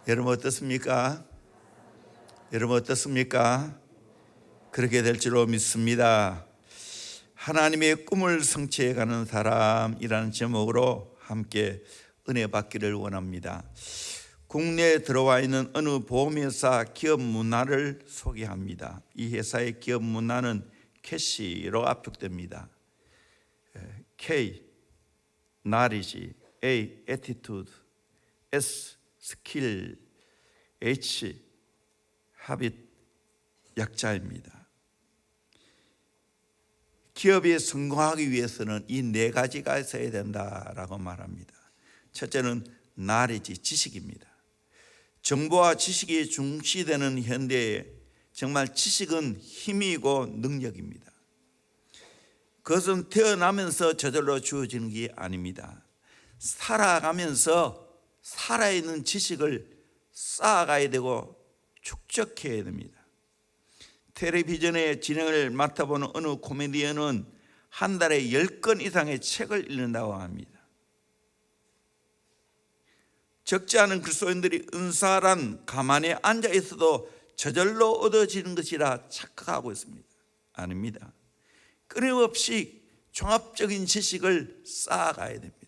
여러분 어떻습니까? 여러분 어떻습니까? 그렇게 될 줄로 믿습니다. 하나님의 꿈을 성취해가는 사람이라는 제목으로 함께 은혜 받기를 원합니다. 국내에 들어와 있는 어느 보험회사 기업 문화를 소개합니다. 이 회사의 기업 문화는 캐시로 압축됩니다. K, knowledge, A, attitude, S, skill, H, habit, 약자입니다. 기업이 성공하기 위해서는 이 네 가지가 있어야 된다라고 말합니다. 첫째는 knowledge, 지식입니다. 정보와 지식이 중시되는 현대에 정말 지식은 힘이고 능력입니다. 그것은 태어나면서 저절로 주어지는 게 아닙니다. 살아가면서 살아있는 지식을 쌓아가야 되고 축적해야 됩니다. 텔레비전의 진행을 맡아보는 어느 코미디언은 한 달에 10권 이상의 책을 읽는다고 합니다. 적지 않은 그리스도인들이 은사란 가만히 앉아 있어도 저절로 얻어지는 것이라 착각하고 있습니다. 아닙니다. 끊임없이 종합적인 지식을 쌓아가야 됩니다.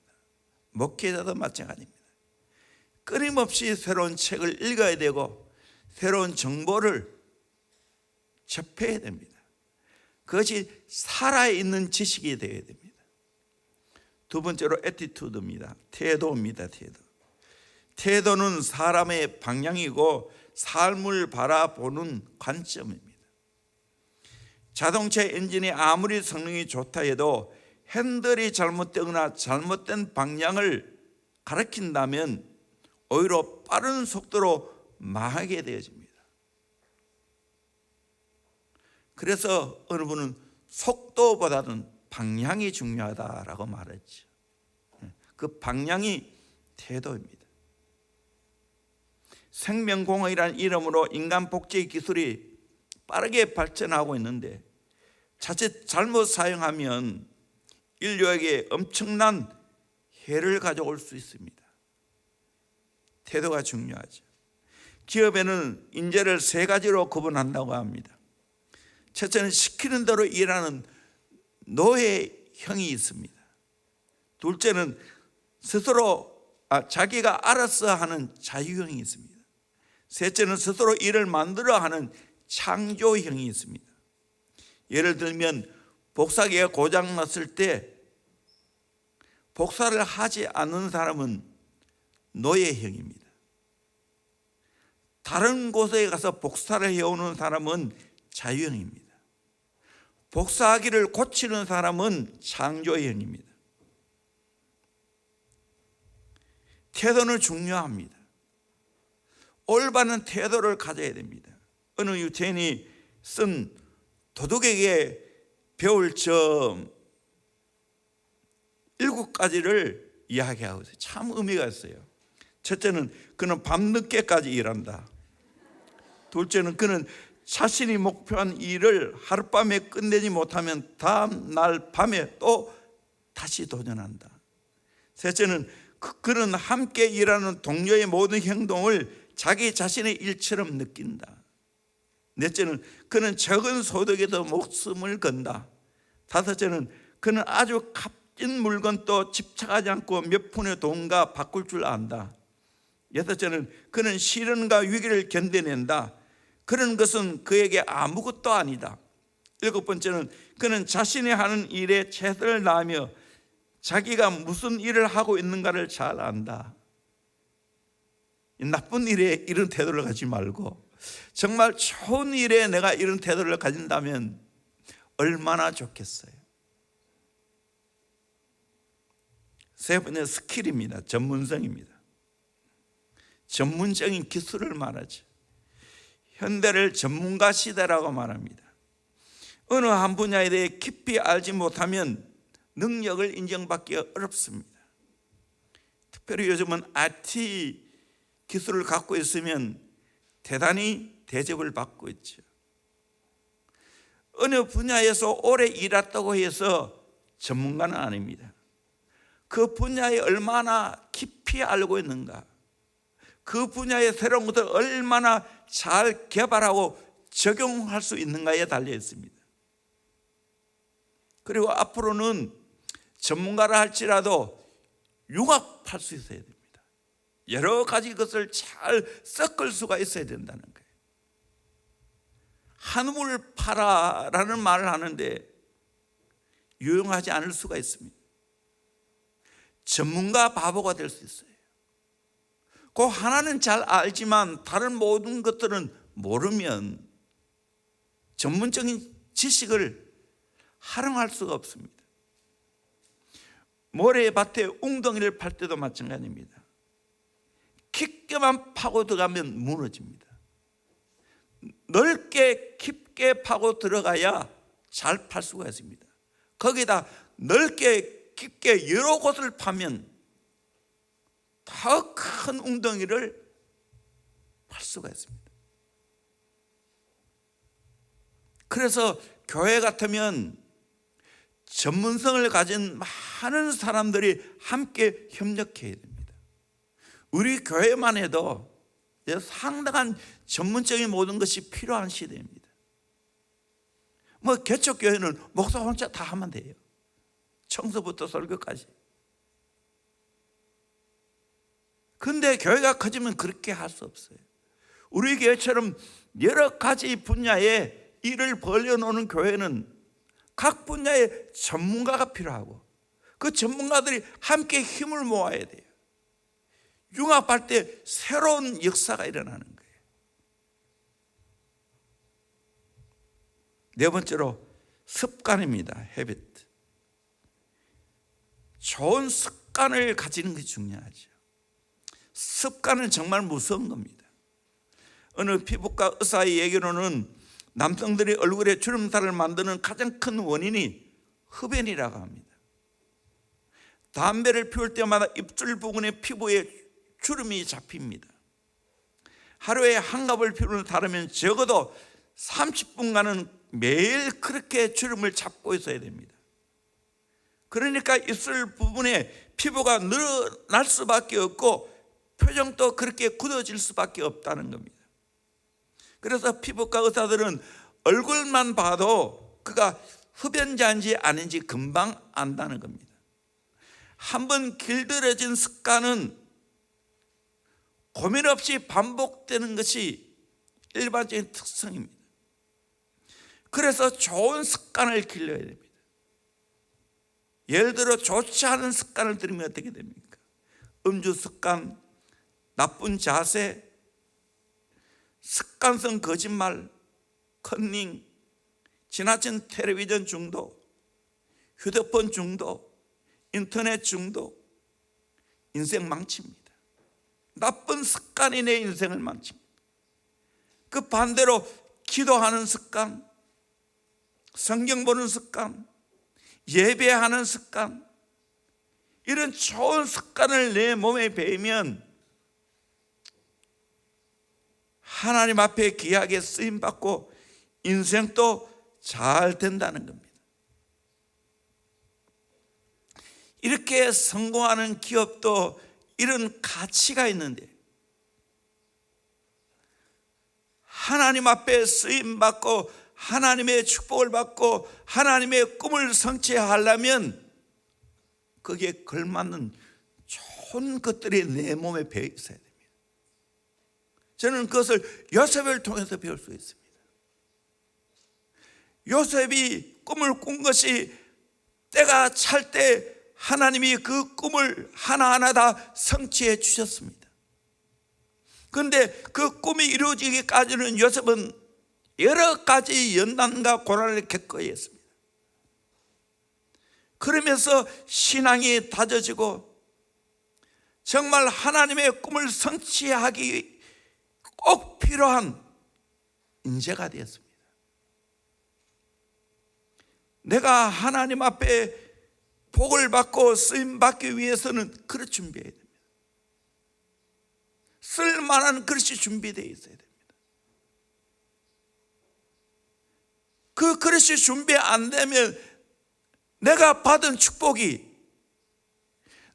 목회자도 마찬가지입니다. 끊임없이 새로운 책을 읽어야 되고 새로운 정보를 접해야 됩니다. 그것이 살아있는 지식이 되어야 됩니다. 두 번째로 애티튜드입니다. 태도입니다. 태도는 사람의 방향이고 삶을 바라보는 관점입니다. 자동차 엔진이 아무리 성능이 좋다 해도 핸들이 잘못되거나 잘못된 방향을 가리킨다면 오히려 빠른 속도로 망하게 되어집니다. 그래서 어느 분은 속도보다는 방향이 중요하다라고 말했죠. 그 방향이 태도입니다. 생명공학이라는 이름으로 인간 복제 기술이 빠르게 발전하고 있는데 자칫 잘못 사용하면 인류에게 엄청난 해를 가져올 수 있습니다. 태도가 중요하죠. 기업에는 인재를 세 가지로 구분한다고 합니다. 첫째는 시키는 대로 일하는 노예형이 있습니다. 둘째는 자기가 알아서 하는 자유형이 있습니다. 셋째는 스스로 일을 만들어 하는 창조형이 있습니다. 예를 들면 복사기가 고장났을 때 복사를 하지 않는 사람은 노예형입니다. 다른 곳에 가서 복사를 해오는 사람은 자유형입니다. 복사기를 고치는 사람은 창조형입니다. 태도는 중요합니다. 올바른 태도를 가져야 됩니다. 어느 유태인이 쓴 도덕에게 배울 점 7가지를 이야기하고 있어요. 참 의미가 있어요. 첫째는 그는 밤늦게까지 일한다. 둘째는 그는 자신이 목표한 일을 하룻밤에 끝내지 못하면 다음 날 밤에 또 다시 도전한다. 셋째는 그는 함께 일하는 동료의 모든 행동을 자기 자신의 일처럼 느낀다. 넷째는 그는 적은 소득에도 목숨을 건다. 다섯째는 그는 아주 값진 물건도 집착하지 않고 몇 푼의 돈과 바꿀 줄 안다. 여섯째는 그는 시련과 위기를 견뎌낸다. 그런 것은 그에게 아무것도 아니다. 일곱 번째는 그는 자신이 하는 일에 최선을 다하며 자기가 무슨 일을 하고 있는가를 잘 안다. 나쁜 일에 이런 태도를 가지지 말고 정말 좋은 일에 내가 이런 태도를 가진다면 얼마나 좋겠어요. 세 번째 스킬입니다. 전문성입니다. 전문적인 기술을 말하죠. 현대를 전문가 시대라고 말합니다. 어느 한 분야에 대해 깊이 알지 못하면 능력을 인정받기 어렵습니다. 특별히 요즘은 IT 기술을 갖고 있으면 대단히 대접을 받고 있죠. 어느 분야에서 오래 일했다고 해서 전문가는 아닙니다. 그 분야에 얼마나 깊이 알고 있는가, 그 분야의 새로운 것을 얼마나 잘 개발하고 적용할 수 있는가에 달려 있습니다. 그리고 앞으로는 전문가라 할지라도 융합할 수 있어야 됩니다. 여러 가지 것을 잘 섞을 수가 있어야 된다는 거예요. 한우물 팔아라는 말을 하는데 유용하지 않을 수가 있습니다. 전문가 바보가 될 수 있어요. 그 하나는 잘 알지만 다른 모든 것들은 모르면 전문적인 지식을 활용할 수가 없습니다. 모래밭에 웅덩이를 팔 때도 마찬가지입니다. 깊게만 파고 들어가면 무너집니다. 넓게 깊게 파고 들어가야 잘 팔 수가 있습니다. 거기다 넓게 깊게 여러 곳을 파면 더 큰 웅덩이를 팔 수가 있습니다. 그래서 교회 같으면 전문성을 가진 많은 사람들이 함께 협력해야 됩니다. 우리 교회만 해도 상당한 전문적인 모든 것이 필요한 시대입니다. 개척교회는 목사 혼자 다 하면 돼요. 청소부터 설교까지. 근데 교회가 커지면 그렇게 할 수 없어요. 우리 교회처럼 여러 가지 분야에 일을 벌려놓는 교회는 각 분야의 전문가가 필요하고 그 전문가들이 함께 힘을 모아야 돼요. 융합할 때 새로운 역사가 일어나는 거예요. 네 번째로 습관입니다. 헤비트. 좋은 습관을 가지는 게 중요하죠. 습관은 정말 무서운 겁니다. 어느 피부과 의사의 얘기로는 남성들이 얼굴에 주름살을 만드는 가장 큰 원인이 흡연이라고 합니다. 담배를 피울 때마다 입술 부근의 피부에 주름이 잡힙니다. 하루에 한 갑을 피우는 다르면 적어도 30분간은 매일 그렇게 주름을 잡고 있어야 됩니다. 그러니까 입술 부분에 피부가 늘어날 수밖에 없고 표정도 그렇게 굳어질 수밖에 없다는 겁니다. 그래서 피부과 의사들은 얼굴만 봐도 그가 흡연자인지 아닌지 금방 안다는 겁니다. 한번 길들여진 습관은 고민 없이 반복되는 것이 일반적인 특성입니다. 그래서 좋은 습관을 길러야 됩니다. 예를 들어 좋지 않은 습관을 들이면 어떻게 됩니까? 음주 습관, 나쁜 자세, 습관성 거짓말, 컨닝, 지나친 텔레비전 중독, 휴대폰 중독, 인터넷 중독, 인생 망칩니다. 나쁜 습관이 내 인생을 망칩니다. 그 반대로 기도하는 습관, 성경 보는 습관, 예배하는 습관, 이런 좋은 습관을 내 몸에 배이면 하나님 앞에 귀하게 쓰임받고 인생도 잘 된다는 겁니다. 이렇게 성공하는 기업도 이런 가치가 있는데 하나님 앞에 쓰임받고 하나님의 축복을 받고 하나님의 꿈을 성취하려면 거기에 걸맞는 좋은 것들이 내 몸에 배어 있어야 됩니다. 저는 그것을 요셉을 통해서 배울 수 있습니다. 요셉이 꿈을 꾼 것이 때가 찰 때 하나님이 그 꿈을 하나하나 다 성취해 주셨습니다. 그런데 그 꿈이 이루어지기까지는 요셉은 여러 가지 연단과 고난을 겪어야 했습니다. 그러면서 신앙이 다져지고 정말 하나님의 꿈을 성취하기 꼭 필요한 인재가 되었습니다. 내가 하나님 앞에 복을 받고 쓰임받기 위해서는 그릇 준비해야 됩니다. 쓸만한 그릇이 준비되어 있어야 됩니다. 그 그릇이 준비 안 되면 내가 받은 축복이,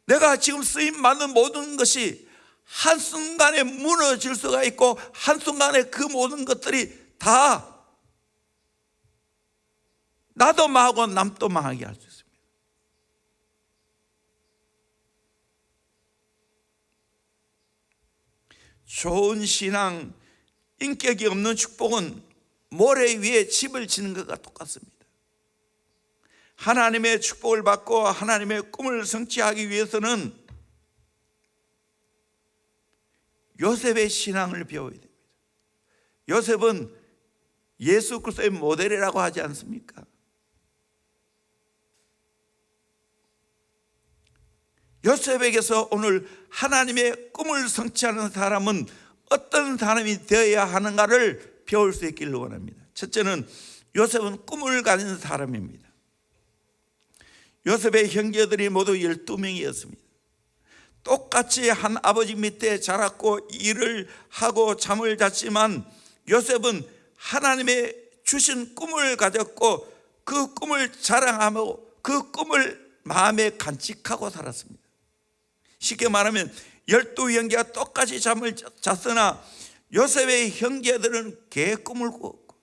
내가 지금 쓰임받는 모든 것이 한순간에 무너질 수가 있고 한순간에 그 모든 것들이 다 나도 망하고 남도 망하게 할 수 있습니다. 좋은 신앙, 인격이 없는 축복은 모래 위에 집을 지는 것과 똑같습니다. 하나님의 축복을 받고 하나님의 꿈을 성취하기 위해서는 요셉의 신앙을 배워야 됩니다. 요셉은 예수 그리스도의 모델이라고 하지 않습니까? 요셉에게서 오늘 하나님의 꿈을 성취하는 사람은 어떤 사람이 되어야 하는가를 배울 수 있기를 원합니다. 첫째는 요셉은 꿈을 가진 사람입니다. 요셉의 형제들이 모두 12명이었습니다. 똑같이 한 아버지 밑에 자랐고 일을 하고 잠을 잤지만 요셉은 하나님의 주신 꿈을 가졌고 그 꿈을 자랑하고 그 꿈을 마음에 간직하고 살았습니다. 쉽게 말하면 12형제가 똑같이 잠을 잤으나 요셉의 형제들은 개의 꿈을 꾸었고,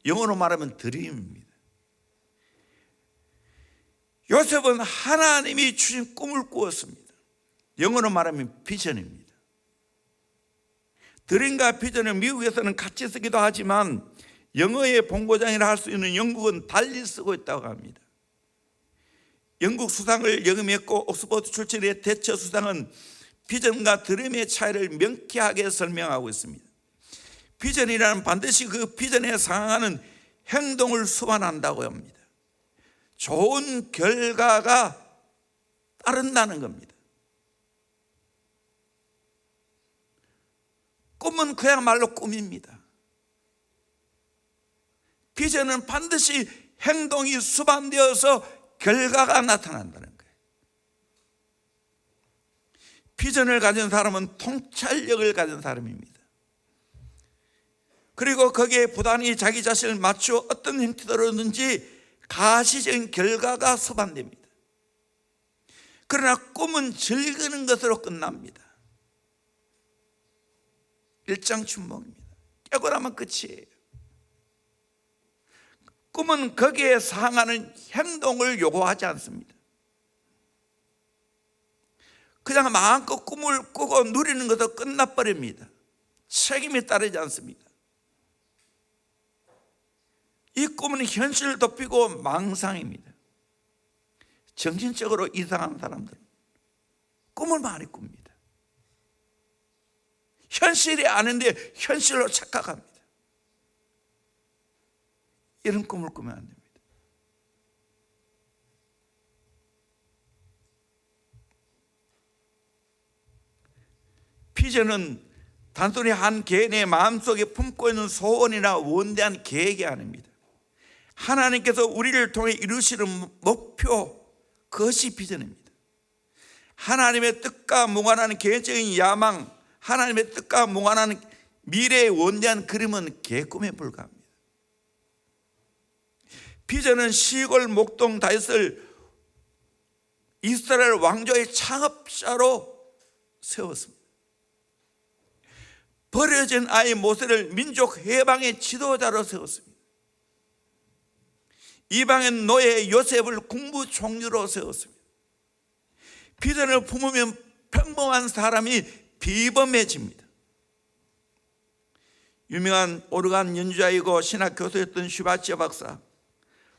영어로 말하면 드림입니다. 요셉은 하나님이 주신 꿈을 꾸었습니다. 영어로 말하면 비전입니다. 드림과 비전은 미국에서는 같이 쓰기도 하지만 영어의 본고장이라 할 수 있는 영국은 달리 쓰고 있다고 합니다. 영국 수상을 역임했고 옥스퍼드 출신의 대처 수상은 비전과 드림의 차이를 명쾌하게 설명하고 있습니다. 비전이라는 반드시 그 비전에 상응하는 행동을 수반한다고 합니다. 좋은 결과가 따른다는 겁니다. 꿈은 그야말로 꿈입니다. 비전은 반드시 행동이 수반되어서 결과가 나타난다는 거예요. 비전을 가진 사람은 통찰력을 가진 사람입니다. 그리고 거기에 부단히 자기 자신을 맞추어 어떤 형태로든지 가시적인 결과가 수반됩니다. 그러나 꿈은 즐기는 것으로 끝납니다. 일장춘몽입니다. 깨고 나면 끝이에요. 꿈은 거기에 상하는 행동을 요구하지 않습니다. 그냥 마음껏 꿈을 꾸고 누리는 것도 끝나버립니다. 책임이 따르지 않습니다. 이 꿈은 현실을 덮이고 망상입니다. 정신적으로 이상한 사람들은 꿈을 많이 꿉니다. 현실이 아닌데 현실로 착각합니다. 이런 꿈을 꾸면 안 됩니다. 비전은 단순히 한 개인의 마음속에 품고 있는 소원이나 원대한 계획이 아닙니다. 하나님께서 우리를 통해 이루시는 목표, 그것이 비전입니다. 하나님의 뜻과 무관한 개인적인 야망, 하나님의 뜻과 무관한 미래의 원대한 그림은 개꿈에 불과합니다. 비전은 시골 목동 다윗을 이스라엘 왕조의 창업자로 세웠습니다. 버려진 아이 모세를 민족 해방의 지도자로 세웠습니다. 이방인 노예 요셉을 국무총리로 세웠습니다. 비전을 품으면 평범한 사람이 비범해집니다. 유명한 오르간 연주자이고 신학 교수였던 슈바치오 박사,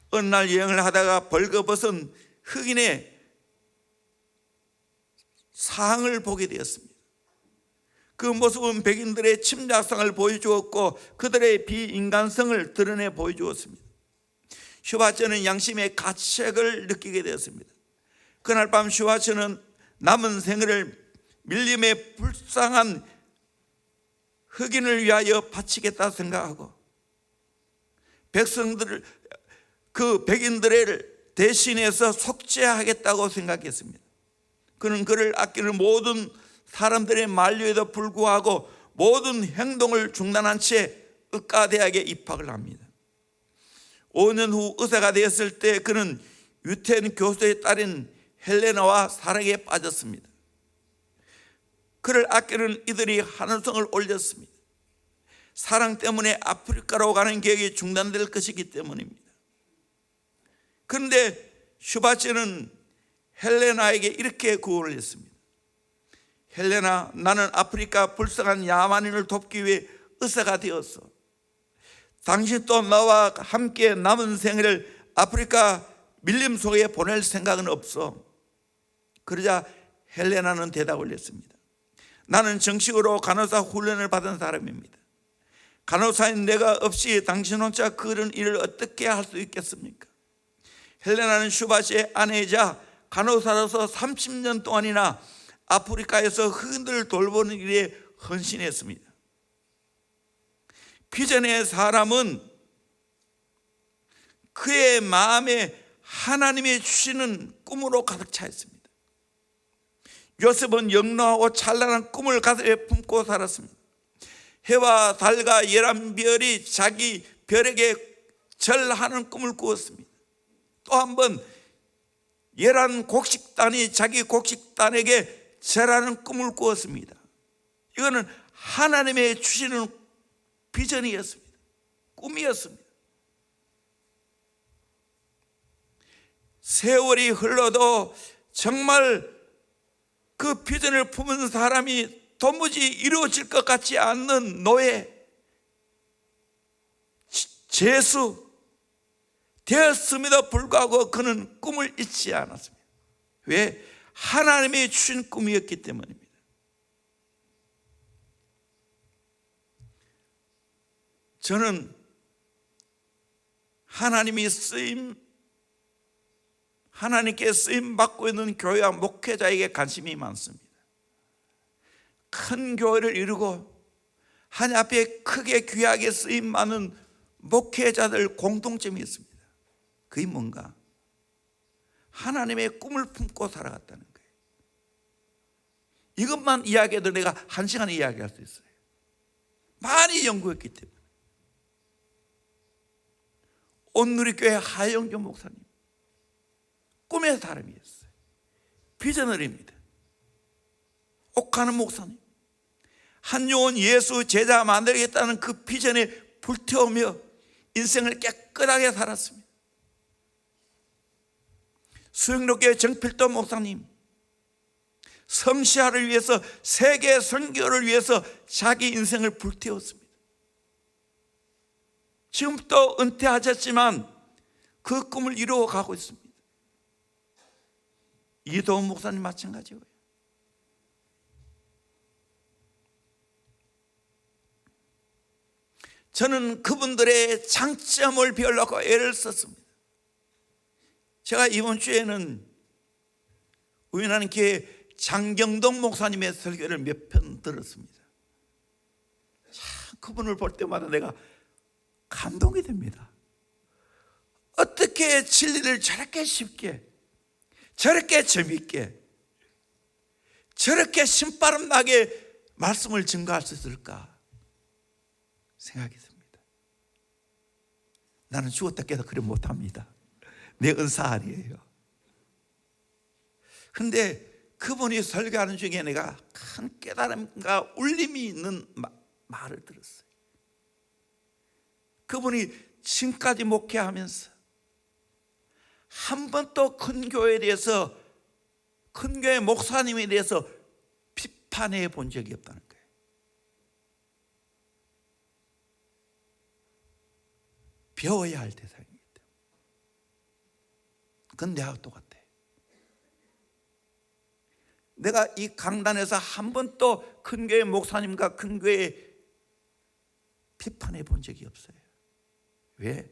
어느 날 여행을 하다가 벌거벗은 흑인의 상을 보게 되었습니다. 그 모습은 백인들의 침략성을 보여주었고 그들의 비인간성을 드러내 보여주었습니다. 슈바치오는 양심의 가책을 느끼게 되었습니다. 그날 밤 슈바치오는 남은 생애를 밀림의 불쌍한 흑인을 위하여 바치겠다 생각하고 백성들을, 그 백인들을 대신해서 속죄하겠다고 생각했습니다. 그는 그를 아끼는 모든 사람들의 만류에도 불구하고 모든 행동을 중단한 채 의과대학에 입학을 합니다. 5년 후 의사가 되었을 때 그는 유태인 교수의 딸인 헬레나와 사랑에 빠졌습니다. 그를 아끼는 이들이 환호성을 올렸습니다. 사랑 때문에 아프리카로 가는 계획이 중단될 것이기 때문입니다. 그런데 슈바체는 헬레나에게 이렇게 구호를 했습니다. 헬레나, 나는 아프리카 불쌍한 야만인을 돕기 위해 의사가 되었어. 당신 또 나와 함께 남은 생애를 아프리카 밀림 속에 보낼 생각은 없어. 그러자 헬레나는 대답을 했습니다. 나는 정식으로 간호사 훈련을 받은 사람입니다. 간호사인 내가 없이 당신 혼자 그런 일을 어떻게 할 수 있겠습니까? 헬레나는 슈바시의 아내이자 간호사로서 30년 동안이나 아프리카에서 흑인들을 돌보는 일에 헌신했습니다. 비전의 사람은 그의 마음에 하나님이 주시는 꿈으로 가득 차 있습니다. 요셉은 영롱하고 찬란한 꿈을 가슴에 품고 살았습니다. 해와 달과 열한 별이 자기 별에게 절하는 꿈을 꾸었습니다. 또 한 번 열한 곡식단이 자기 곡식단에게 절하는 꿈을 꾸었습니다. 이거는 하나님의 주시는 비전이었습니다. 꿈이었습니다. 세월이 흘러도 정말 그 비전을 품은 사람이 도무지 이루어질 것 같지 않는 노예, 재수 되었음에도 불구하고 그는 꿈을 잊지 않았습니다. 왜? 하나님이 주신 꿈이었기 때문입니다. 저는 하나님께 쓰임 받고 있는 교회와 목회자에게 관심이 많습니다. 큰 교회를 이루고 하나님 앞에 크게 귀하게 쓰임 많은 목회자들 공통점이 있습니다. 그게 뭔가? 하나님의 꿈을 품고 살아갔다는 거예요. 이것만 이야기해도 내가 1시간에 이야기할 수 있어요. 많이 연구했기 때문에. 온누리교회 하영조 목사님, 꿈의 사람이었어요. 비전너리입니다. 옥하는 목사님, 한용원 예수 제자 만들겠다는 그 비전에 불태우며 인생을 깨끗하게 살았습니다. 수영록교회 정필도 목사님, 성시아를 위해서, 세계 선교를 위해서 자기 인생을 불태웠습니다. 지금 또 은퇴하셨지만 그 꿈을 이루어가고 있습니다. 이도훈 목사님 마찬가지고요. 저는 그분들의 장점을 배우려고 애를 썼습니다. 제가 이번 주에는 우연한 기회에 장경동 목사님의 설교를 몇 편 들었습니다. 참 그분을 볼 때마다 내가 감동이 됩니다. 어떻게 진리를 저렇게 쉽게, 저렇게 재미있게, 저렇게 신바람 나게 말씀을 증거할 수 있을까 생각이 듭니다. 나는 죽었다 깨도 그래 못합니다. 내 은사 아니에요. 그런데 그분이 설교하는 중에 내가 큰 깨달음과 울림이 있는 말을 들었어요. 그분이 지금까지 목회하면서 한 번도 큰 교회에 대해서, 큰 교회 목사님에 대해서 비판해 본 적이 없다는 거예요. 배워야 할 대상입니다. 그건 내가 똑같아. 내가 이 강단에서 한 번도 큰 교회 목사님과 큰 교회 비판해 본 적이 없어요. 왜?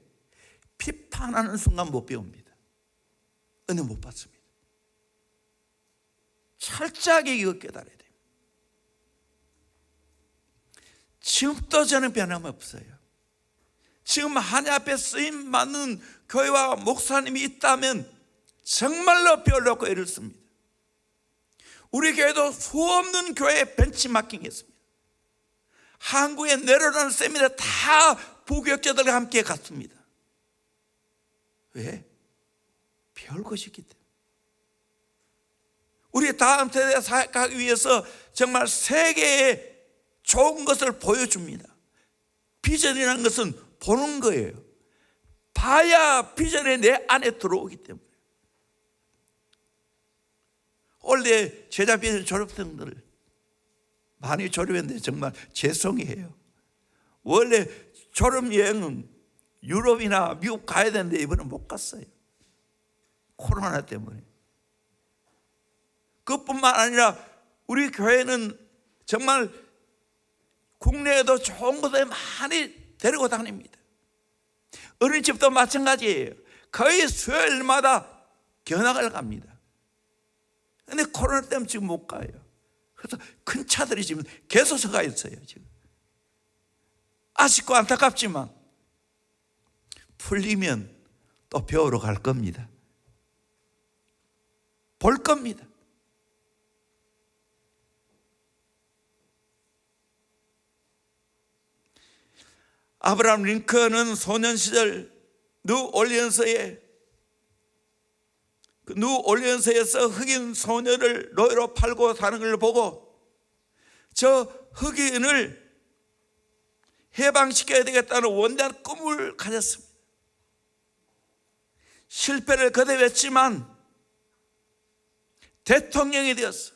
비판하는 순간 못 배웁니다. 은혜 못 받습니다. 철저하게 이거 깨달아야 돼요. 지금도 저는 변함없어요. 지금 하나님 앞에 쓰임 받는 교회와 목사님이 있다면 정말로 배우려고 애를 씁니다. 우리 교회도 수없는 교회에 벤치마킹 했습니다. 한국에 내려오는 세미나 다 부교육자들과 함께 갔습니다. 왜? 배울 것이 있기 때문에. 우리 다음 세대에 사역하기 위해서 정말 세계에 좋은 것을 보여줍니다. 비전이라는 것은 보는 거예요. 봐야 비전이 내 안에 들어오기 때문에. 원래 제자비전 졸업생들 많이 졸업했는데 정말 죄송해요. 원래 졸업여행은 유럽이나 미국 가야 되는데 이번에 못 갔어요. 코로나 때문에. 그뿐만 아니라 우리 교회는 정말 국내에도 좋은 곳에 많이 데리고 다닙니다. 어린이집도 마찬가지예요. 거의 수요일마다 견학을 갑니다. 그런데 코로나 때문에 지금 못 가요. 그래서 큰 차들이 지금 계속 서가 있어요. 지금 아쉽고 안타깝지만 풀리면 또 배우러 갈 겁니다. 볼 겁니다. 아브라함 링컨은 소년 시절 뉴올리언스에서 흑인 소녀를 노예로 팔고 사는 걸 보고 저 흑인을 해방시켜야 되겠다는 원대한 꿈을 가졌습니다. 실패를 거듭했지만 대통령이 되었어.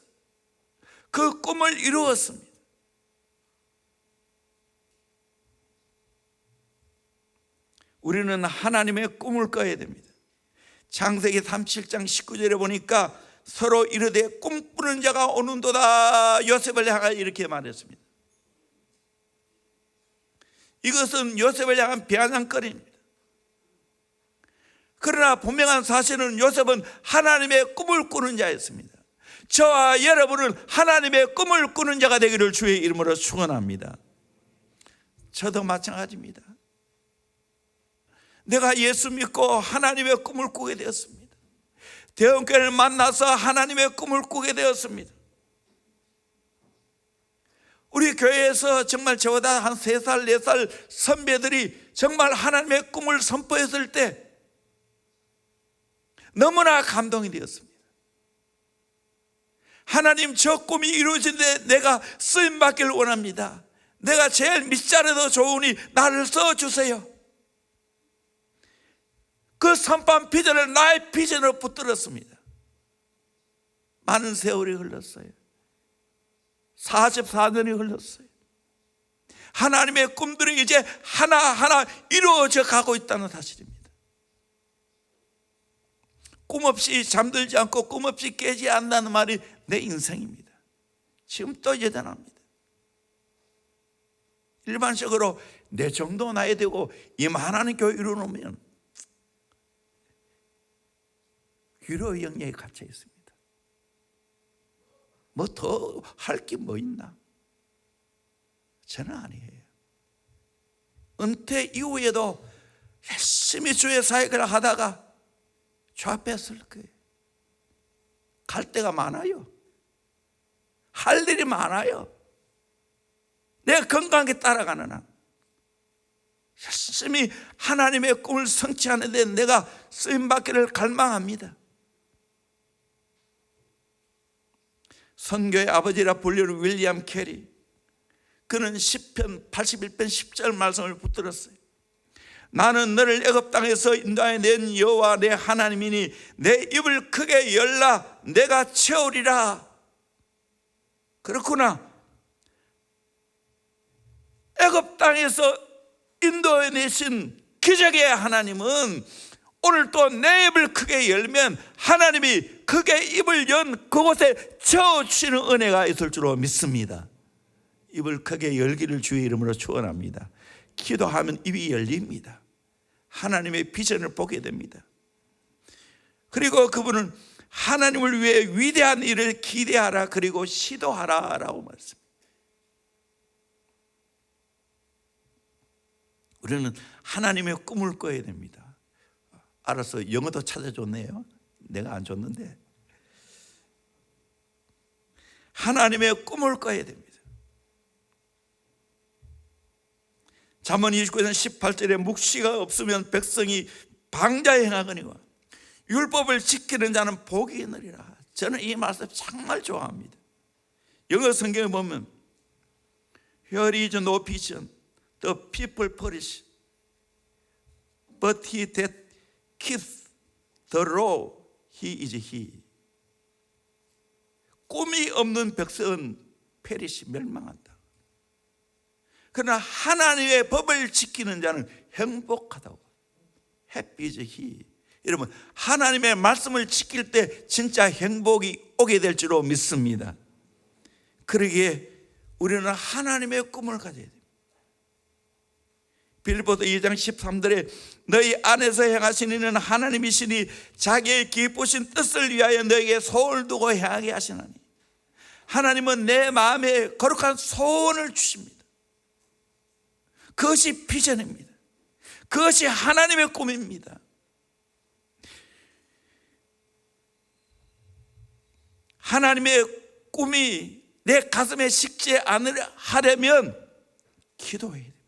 그 꿈을 이루었습니다. 우리는 하나님의 꿈을 꿔야 됩니다. 창세기 37장 19절에 보니까 서로 이르되 꿈꾸는 자가 오는도다. 요셉을 향하여 이렇게 말했습니다. 이것은 요셉을 향한 비아냥거리입니다. 그러나 분명한 사실은 요셉은 하나님의 꿈을 꾸는 자였습니다. 저와 여러분은 하나님의 꿈을 꾸는 자가 되기를 주의 이름으로 축원합니다. 저도 마찬가지입니다. 내가 예수 믿고 하나님의 꿈을 꾸게 되었습니다. 대원교회를 만나서 하나님의 꿈을 꾸게 되었습니다. 우리 교회에서 정말 저보다 한 3살, 4살 선배들이 정말 하나님의 꿈을 선포했을 때 너무나 감동이 되었습니다. 하나님, 저 꿈이 이루어진데 내가 쓰임받기를 원합니다. 내가 제일 밑자리도 좋으니 나를 써주세요. 그 선포한 비전을 나의 비전으로 붙들었습니다. 많은 세월이 흘렀어요. 44년이 흘렀어요. 하나님의 꿈들이 이제 하나하나 이루어져 가고 있다는 사실입니다. 꿈 없이 잠들지 않고 꿈 없이 깨지 않는다는 말이 내 인생입니다. 지금 또 여전합니다. 일반적으로 내 정도 나이 되고 이만한 교회 이루어놓으면 위로의 영역에 갇혀 있습니다. 뭐 더 할 게 뭐 있나? 저는 아니에요. 은퇴 이후에도 열심히 주의 사역을 하다가 좌패했을 거예요. 갈 데가 많아요. 할 일이 많아요. 내가 건강하게 따라가는 한 열심히 하나님의 꿈을 성취하는 데 내가 쓰임받기를 갈망합니다. 선교의 아버지라 불리는 윌리엄 캐리, 그는 시편 81편 10절 말씀을 붙들었어요. 나는 너를 애굽 땅에서 인도하여 낸 여호와 내 하나님이니 내 입을 크게 열라 내가 채우리라. 그렇구나. 애굽 땅에서 인도해 내신 기적의 하나님은 오늘 또 내 입을 크게 열면 하나님이 크게 입을 연 그곳에 채워주시는 은혜가 있을 줄로 믿습니다. 입을 크게 열기를 주의 이름으로 축원합니다. 기도하면 입이 열립니다. 하나님의 비전을 보게 됩니다. 그리고 그분은 하나님을 위해 위대한 일을 기대하라 그리고 시도하라 라고 말씀합니다. 우리는 하나님의 꿈을 꿔야 됩니다. 알았어, 영어도 찾아줬네요. 내가 안 줬는데. 하나님의 꿈을 꿔야 됩니다. 잠언 29장 18절에 묵시가 없으면 백성이 방자에 행하거니와 율법을 지키는 자는 복이 있느니라. 저는 이 말씀 정말 좋아합니다. 영어 성경에 보면 Here is no vision, the people perish, but he that keeps the law, he is he. 꿈이 없는 백성은 perish, 멸망한다. 그러나 하나님의 법을 지키는 자는 행복하다고. Happy is he. 여러분, 하나님의 말씀을 지킬 때 진짜 행복이 오게 될 줄로 믿습니다. 그러기에 우리는 하나님의 꿈을 가져야 됩니다. 빌립보서 2장 13절에 너희 안에서 행하시는 이는 하나님이시니 자기의 기쁘신 뜻을 위하여 너에게 소원을 두고 행하게 하시나니. 하나님은 내 마음에 거룩한 소원을 주십니다. 그것이 비전입니다. 그것이 하나님의 꿈입니다. 하나님의 꿈이 내 가슴에 식지 않으려면 기도해야 됩니다.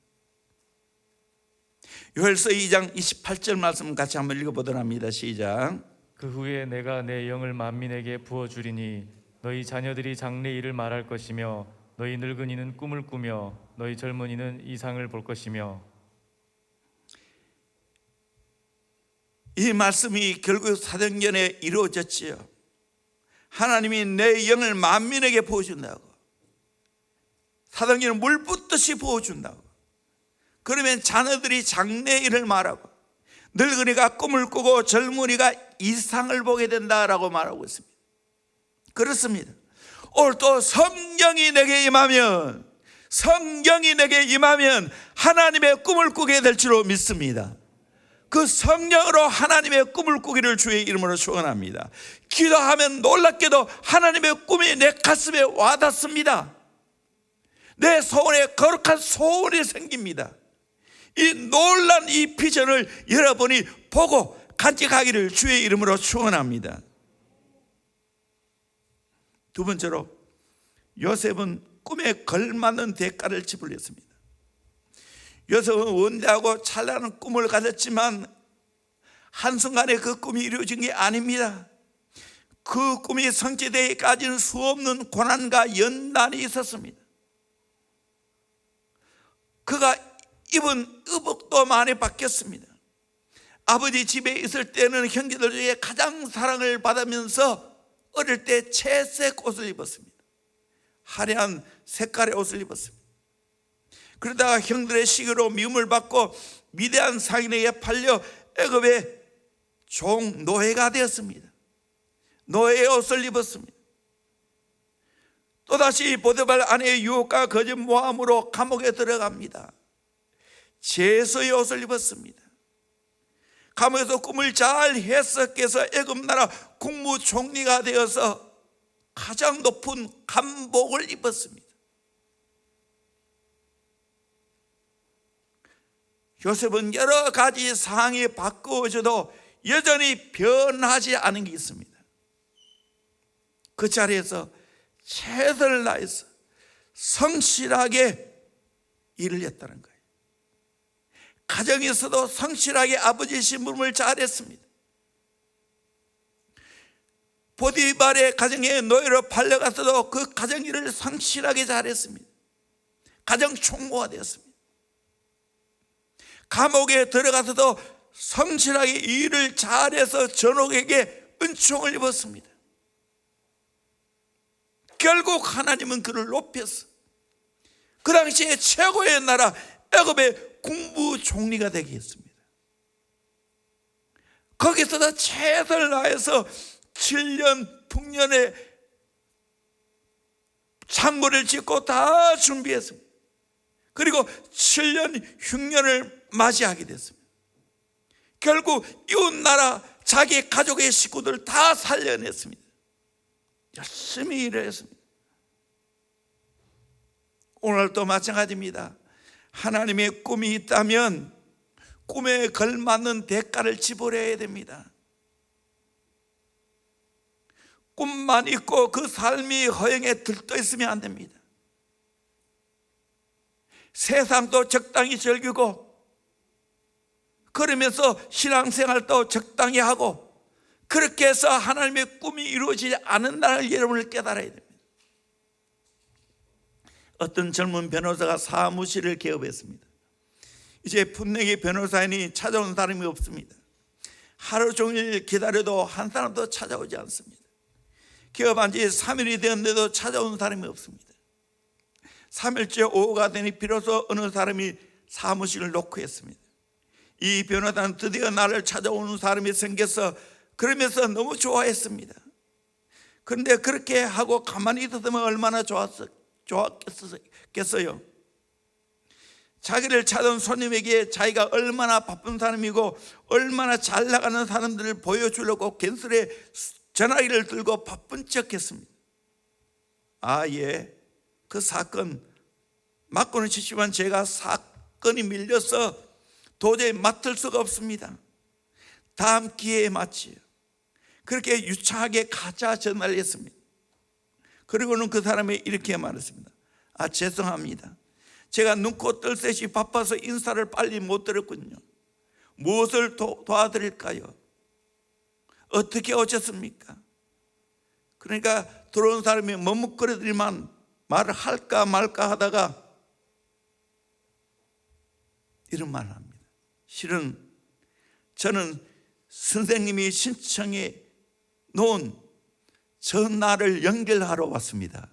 요엘서 2장 28절 말씀 같이 한번 읽어보도록 합니다. 시작. 그 후에 내가 내 영을 만민에게 부어주리니 너희 자녀들이 장래 일을 말할 것이며 너희 늙은이는 꿈을 꾸며 너희 젊은이는 이상을 볼 것이며. 이 말씀이 결국 사도행전에 이루어졌지요. 하나님이 내 영을 만민에게 부어준다고. 사도행전은 물 붓듯이 부어준다고. 그러면 자녀들이 장래 일을 말하고 늙은이가 꿈을 꾸고 젊은이가 이상을 보게 된다라고 말하고 있습니다. 그렇습니다. 오늘 또 성령이 내게 임하면 하나님의 꿈을 꾸게 될 줄로 믿습니다. 그 성령으로 하나님의 꿈을 꾸기를 주의 이름으로 축원합니다. 기도하면 놀랍게도 하나님의 꿈이 내 가슴에 와닿습니다. 내 소원에 거룩한 소원이 생깁니다. 이 놀란 이 비전을 여러분이 보고 간직하기를 주의 이름으로 축원합니다. 두 번째로 요셉은 꿈에 걸맞는 대가를 지불했습니다. 요셉은 원대하고 찬란한 꿈을 가졌지만 한순간에 그 꿈이 이루어진 게 아닙니다. 그 꿈이 성취되기까지는 수없는 고난과 연단이 있었습니다. 그가 입은 의복도 많이 바뀌었습니다. 아버지 집에 있을 때는 형제들 중에 가장 사랑을 받으면서 어릴 때 채색 옷을 입었습니다. 화려한 색깔의 옷을 입었습니다. 그러다가 형들의 시기로 미움을 받고 위대한 상인에게 팔려 애굽의 종 노예가 되었습니다. 노예의 옷을 입었습니다. 또다시 보디발 아내의 유혹과 거짓 모함으로 감옥에 들어갑니다. 제수의 옷을 입었습니다. 감옥에서 꿈을 잘 해석해서 애굽 나라 국무총리가 되어서 가장 높은 감복을 입었습니다. 요셉은 여러 가지 상황이 바꾸어져도 여전히 변하지 않은 게 있습니다. 그 자리에서 최선을 다해서 성실하게 일을 했다는 거예요. 가정에서도 성실하게 아버지의 심부름을 잘했습니다. 보디발의 가정에 노예로 팔려갔어도 그 가정 일을 성실하게 잘했습니다. 가정 총무가 되었습니다. 감옥에 들어가서도 성실하게 일을 잘해서 전옥에게 은총을 입었습니다. 결국 하나님은 그를 높였어. 그 당시에 최고의 나라 애굽의 국무총리가 되게 했습니다. 거기서도 최선을 다해서 7년 풍년의 창고를 짓고 다 준비했습니다. 그리고 7년 흉년을 맞이하게 됐습니다. 결국 이웃나라 자기 가족의 식구들 다 살려냈습니다. 열심히 일을 했습니다. 오늘도 마찬가지입니다. 하나님의 꿈이 있다면 꿈에 걸맞는 대가를 지불해야 됩니다. 꿈만 있고 그 삶이 허영에 들떠 있으면 안 됩니다. 세상도 적당히 즐기고 그러면서 신앙생활도 적당히 하고 그렇게 해서 하나님의 꿈이 이루어지지 않는다는 여러분을 깨달아야 됩니다. 어떤 젊은 변호사가 사무실을 개업했습니다. 이제 분명히 변호사인이 찾아온 사람이 없습니다. 하루 종일 기다려도 한 사람도 찾아오지 않습니다. 개업한 지 3일이 되었는데도 찾아온 사람이 없습니다. 3일째 오후가 되니 비로소 어느 사람이 사무실을 노크했습니다. 이 변호사는 드디어 나를 찾아오는 사람이 생겨서 그러면서 너무 좋아했습니다. 그런데 그렇게 하고 가만히 있었으면 얼마나 좋았겠어요. 자기를 찾아온 손님에게 자기가 얼마나 바쁜 사람이고 얼마나 잘 나가는 사람들을 보여주려고 괜스레 전화기를 들고 바쁜 척했습니다. 예, 그 사건 맡고는 싶지만 제가 사건이 밀려서 도저히 맡을 수가 없습니다. 다음 기회에 맡지요. 그렇게 유창하게 가짜 전화를 했습니다. 그리고는 그 사람이 이렇게 말했습니다. 죄송합니다. 제가 눈코 뜰 새시 바빠서 인사를 빨리 못 드렸군요. 무엇을 도와드릴까요? 어떻게 오셨습니까? 그러니까 들어온 사람이 머뭇거리더니만 말을 할까 말까 하다가 이런 말을 합니다. 실은 저는 선생님이 신청해 놓은 전화를 연결하러 왔습니다.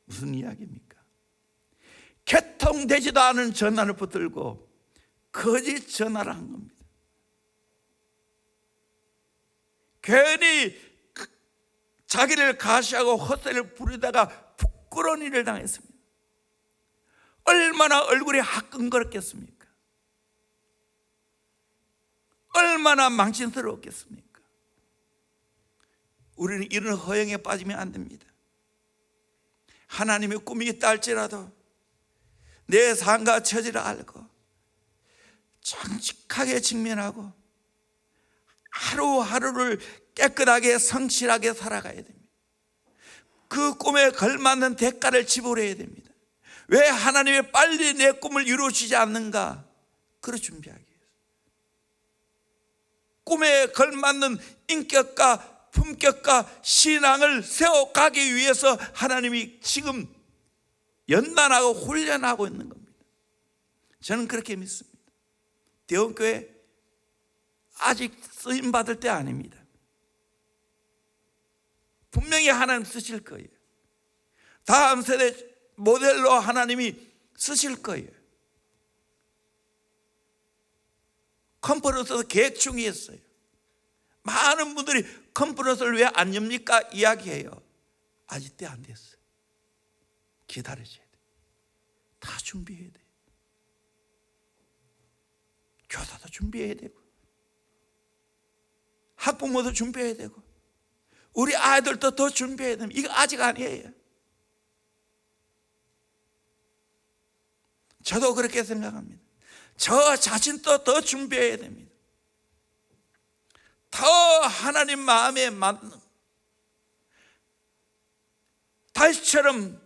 무슨 이야기입니까? 개통되지도 않은 전화를 붙들고 거짓 전화를 한 겁니다. 괜히 자기를 가시하고 헛소리를 부리다가 부끄러운 일을 당했습니다. 얼마나 얼굴이 화끈거렸겠습니까? 얼마나 망신스러웠겠습니까? 우리는 이런 허영에 빠지면 안 됩니다. 하나님의 꿈이 있다 할지라도 내 삶과 처지를 알고 정직하게 직면하고 하루하루를 깨끗하게 성실하게 살아가야 됩니다. 그 꿈에 걸맞는 대가를 지불해야 됩니다. 왜 하나님이 빨리 내 꿈을 이루어지지 않는가? 그걸 준비하기 위해서. 꿈에 걸맞는 인격과 품격과 신앙을 세워가기 위해서 하나님이 지금 연단하고 훈련하고 있는 겁니다. 저는 그렇게 믿습니다. 대원교회 아직 쓰임받을 때 아닙니다. 분명히 하나님 쓰실 거예요. 다음 세대 모델로 하나님이 쓰실 거예요. 컨퍼런스도 계획 중이었어요. 많은 분들이 컨퍼런스를 왜 안 엽니까? 이야기해요. 아직 때 안 됐어요. 기다려줘야 돼요. 다 준비해야 돼요. 교사도 준비해야 되고 학부모도 준비해야 되고 우리 아이들도 더 준비해야 됩니다. 이거 아직 아니에요. 저도 그렇게 생각합니다. 저 자신도 더 준비해야 됩니다. 더 하나님 마음에 맞는 다윗처럼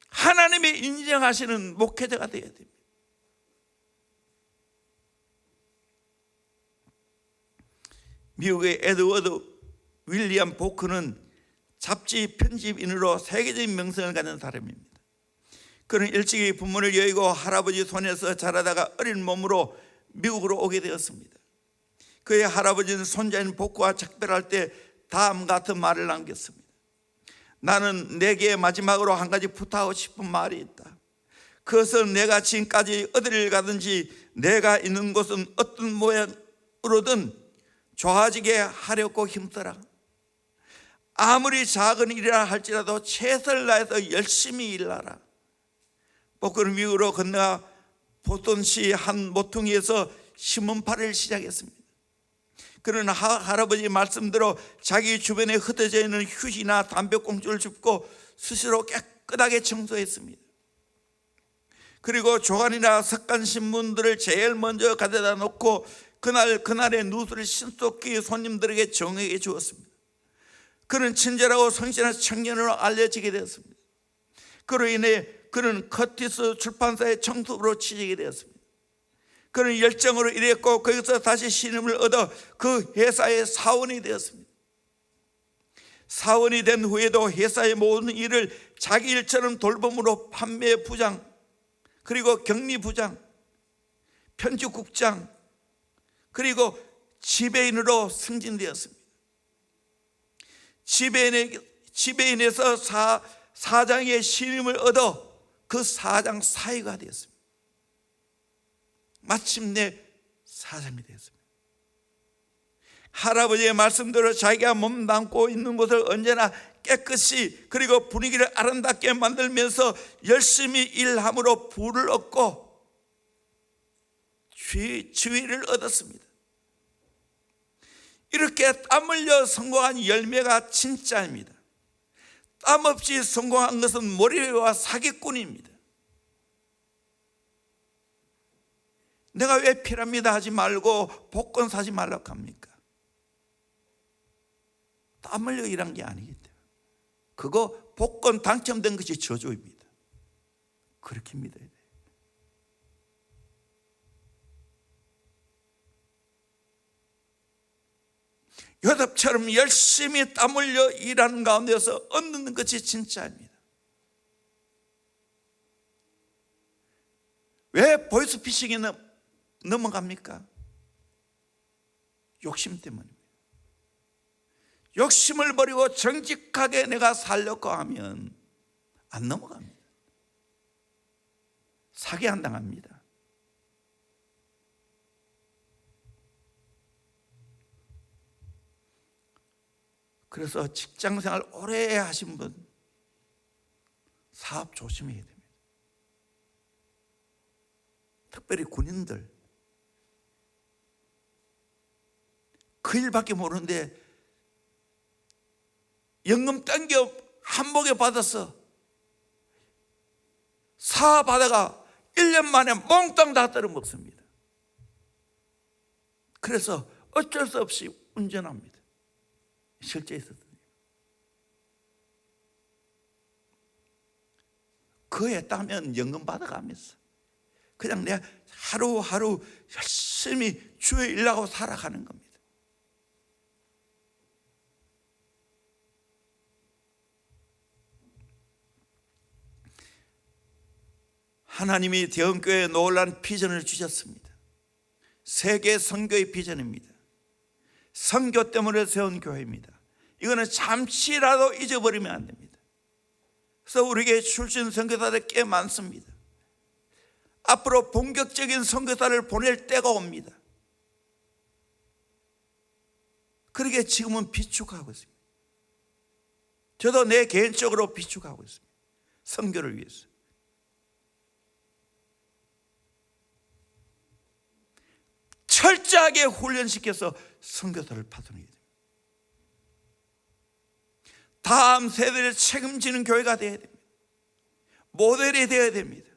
하나님이 인정하시는 목회자가 되어야 됩니다. 미국의 에드워드 윌리엄 보크는 잡지 편집인으로 세계적인 명성을 가진 사람입니다. 그는 일찍이 부모를 여의고 할아버지 손에서 자라다가 어린 몸으로 미국으로 오게 되었습니다. 그의 할아버지는 손자인 보크와 작별할 때 다음 같은 말을 남겼습니다. 나는 내게 마지막으로 한 가지 부탁하고 싶은 말이 있다. 그것은 내가 지금까지 어디를 가든지 내가 있는 곳은 어떤 모양으로든 좋아지게 하려고 힘써라. 아무리 작은 일이라 할지라도 최선을 다해서 열심히 일하라. 보크는 미국으로 건너가 보스턴시 한 모퉁이에서 신문팔이를 시작했습니다. 그는 할아버지 말씀대로 자기 주변에 흩어져 있는 휴지나 담배꽁초를 줍고 스스로 깨끗하게 청소했습니다. 그리고 조간이나 석간 신문들을 제일 먼저 가져다 놓고 그날의 누수를 신속히 손님들에게 정하게 주었습니다. 그는 친절하고 성실한 청년으로 알려지게 되었습니다. 그로 인해 그는 커티스 출판사의 청소부로 취직이 되었습니다. 그는 열정으로 일했고 거기서 다시 신임을 얻어 그 회사의 사원이 되었습니다. 사원이 된 후에도 회사의 모든 일을 자기 일처럼 돌봄으로 판매 부장, 그리고 격리 부장, 편집국장, 그리고 지배인으로 승진되었습니다. 지배인에서 사장의 신임을 얻어 그 사장 사위가 되었습니다. 마침내 사장이 되었습니다. 할아버지의 말씀대로 자기가 몸담고 있는 곳을 언제나 깨끗이 그리고 분위기를 아름답게 만들면서 열심히 일함으로 부를 얻고 지위를 얻었습니다. 이렇게 땀 흘려 성공한 열매가 진짜입니다. 땀 없이 성공한 것은 머리와 사기꾼입니다. 내가 왜 피라미드 하지 말고 복권 사지 말라고 합니까? 땀 흘려 일한 게 아니기 때문에. 그거 복권 당첨된 것이 저주입니다. 그렇게 믿어야 돼요. 요셉처럼 열심히 땀 흘려 일하는 가운데서 얻는 것이 진짜입니다. 왜 보이스피싱에 넘어갑니까? 욕심 때문입니다. 욕심을 버리고 정직하게 내가 살려고 하면 안 넘어갑니다. 사기 안 당합니다. 그래서 직장생활 오래 하신 분 사업 조심해야 됩니다. 특별히 군인들 그 일밖에 모르는데 연금 땡겨 한복에 받아서 사업하다가 1년 만에 몽땅 다 떨어먹습니다. 그래서 어쩔 수 없이 운전합니다. 실제 있었거든요. 그에 따면 연금 받아가면서 그냥 내가 하루하루 열심히 주의 일하고 살아가는 겁니다. 하나님이 대형교회에 놀라운 비전을 주셨습니다. 세계 선교의 비전입니다. 선교 때문에 세운 교회입니다. 이거는 잠시라도 잊어버리면 안 됩니다. 그래서 우리에게 출신 선교사들 꽤 많습니다. 앞으로 본격적인 선교사를 보낼 때가 옵니다. 그러게 지금은 비축하고 있습니다. 저도 내 개인적으로 비축하고 있습니다. 선교를 위해서. 철저하게 훈련시켜서 선교사를 파송해야 됩니다. 다음 세대를 책임지는 교회가 되어야 됩니다. 모델이 되어야 됩니다.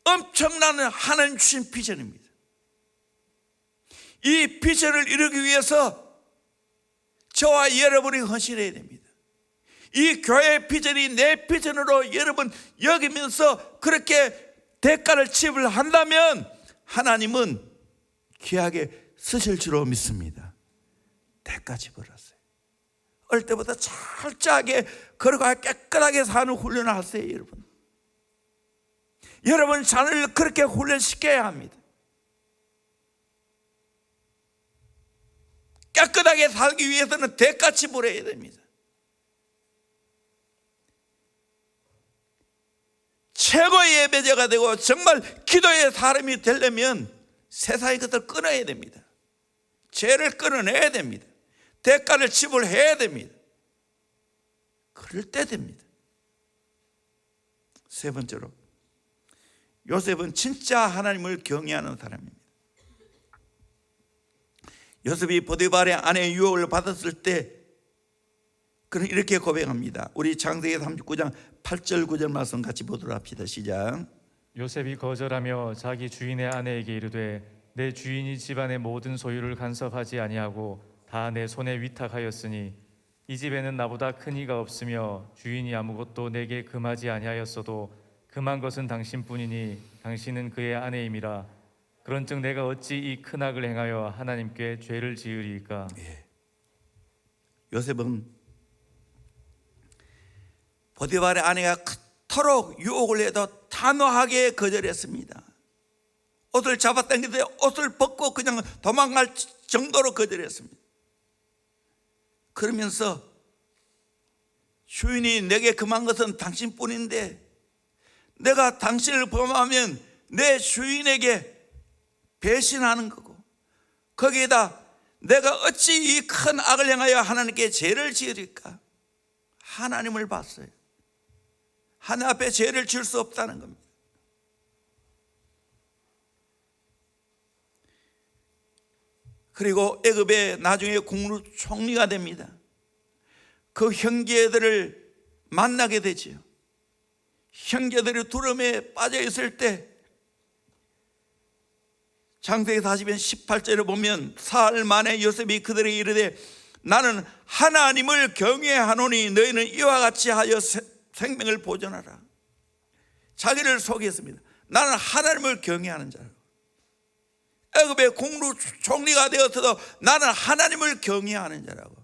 엄청난 하나님 주신 비전입니다. 이 비전을 이루기 위해서 저와 여러분이 헌신해야 됩니다. 이 교회의 비전이 내 비전으로 여러분 여기면서 그렇게 대가를 지불한다면 하나님은 귀하게 쓰실 줄로 믿습니다. 대가 지불하세요. 어릴 때보다 철저하게 걸어가 깨끗하게 사는 훈련을 하세요. 여러분 자녀를 그렇게 훈련시켜야 합니다. 깨끗하게 살기 위해서는 대가 지불해야 됩니다. 최고의 예배자가 되고 정말 기도의 사람이 되려면 세상의 것을 끊어야 됩니다. 죄를 끊어내야 됩니다. 대가를 지불해야 됩니다. 그럴 때 됩니다. 세 번째로, 요셉은 진짜 하나님을 경외하는 사람입니다. 요셉이 보디발의 아내의 유혹을 받았을 때 그는 이렇게 고백합니다. 우리 창세기 39장 8절 9절 말씀 같이 보도록 합시다. 시작. 요셉이 거절하며 자기 주인의 아내에게 이르되 내 주인이 집안의 모든 소유를 간섭하지 아니하고 다 내 손에 위탁하였으니 이 집에는 나보다 큰 이가 없으며 주인이 아무것도 내게 금하지 아니하였어도 금한 것은 당신뿐이니 당신은 그의 아내임이라. 그런즉 내가 어찌 이 큰 악을 행하여 하나님께 죄를 지으리이까? 요셉은 보디발의 아내가 그토록 유혹을 해도 단호하게 거절했습니다. 옷을 잡아당기는데 옷을 벗고 그냥 도망갈 정도로 거절했습니다. 그러면서 주인이 내게 금한 것은 당신뿐인데 내가 당신을 범하면 내 주인에게 배신하는 거고, 거기에다 내가 어찌 이 큰 악을 행하여 하나님께 죄를 지으리까? 하나님을 봤어요. 하나님 앞에 죄를 지을 수 없다는 겁니다. 그리고 애굽에 나중에 국무총리가 됩니다. 그 형제들을 만나게 되지요. 형제들이 두려움에 빠져 있을 때 창세기 40편 18절에 보면 사흘 만에 요셉이 그들에게 이르되 나는 하나님을 경외하노니 너희는 이와 같이 하여 생명을 보존하라. 자기를 소개했습니다. 나는 하나님을 경외하는 자라고. 애굽의 국무총리가 되어서도 나는 하나님을 경외하는 자라고.